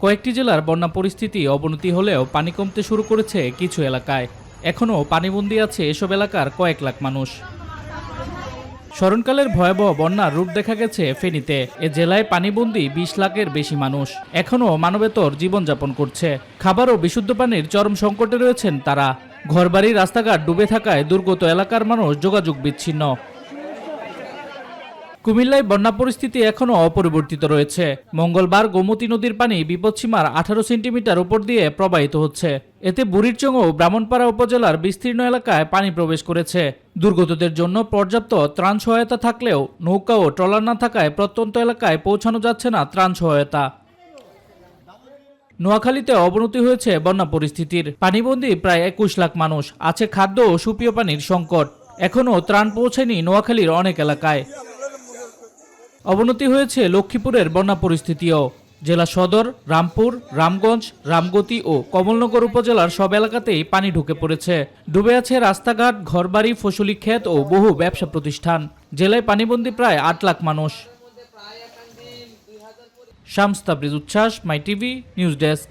কয়েকটি জেলার বন্যা পরিস্থিতি অবনতি হলেও পানি কমতে শুরু করেছে কিছু এলাকায়। এখনও পানিবন্দী আছে এসব এলাকার কয়েক লাখ মানুষ। স্মরণকালের ভয়াবহ বন্যার রূপ দেখা গেছে ফেনীতে। এ জেলায় পানিবন্দী ২০ লাখের বেশি মানুষ এখনও মানবেতর জীবনযাপন করছে। খাবার ও বিশুদ্ধ পানির চরম সংকটে রয়েছেন তারা। ঘরবাড়ি রাস্তাঘাট ডুবে থাকায় দুর্গত এলাকার মানুষ যোগাযোগ বিচ্ছিন্ন। কুমিল্লায় বন্যা পরিস্থিতি এখনও অপরিবর্তিত রয়েছে। মঙ্গলবার গোমতী নদীর পানি বিপদসীমার ১৮ সেন্টিমিটার উপর দিয়ে প্রবাহিত হচ্ছে। এতে বুড়িরচং ও ব্রাহ্মণপাড়া উপজেলার বিস্তীর্ণ এলাকায় পানি প্রবেশ করেছে। দুর্গতদের জন্য পর্যাপ্ত ত্রাণ সহায়তা থাকলেও নৌকা ও ট্রলার না থাকায় প্রত্যন্ত এলাকায় পৌঁছানো যাচ্ছে না ত্রাণ সহায়তা। নোয়াখালীতে অবনতি হয়েছে বন্যা পরিস্থিতির। পানিবন্দী প্রায় ২১ লাখ মানুষ। আছে খাদ্য ও সুপেয় পানির সংকট। এখনও ত্রাণ পৌঁছেনি নোয়াখালীর অনেক এলাকায়। অবনতি হয়েছে লক্ষ্মীপুরের বন্যা পরিস্থিতিও। জেলা সদর, রামপুর, রামগঞ্জ, রামগতি ও কমলনগর উপজেলার সব এলাকাতেই পানি ঢুকে পড়েছে। ডুবে আছে রাস্তাঘাট, ঘরবাড়ি, ফসলি ক্ষেত ও বহু ব্যবসা প্রতিষ্ঠান। জেলায় পানিবন্দী প্রায় ৮ লাখ মানুষ। শামস তাবরিজ উচ্ছ্বাস, মাই টিভি নিউজ ডেস্ক।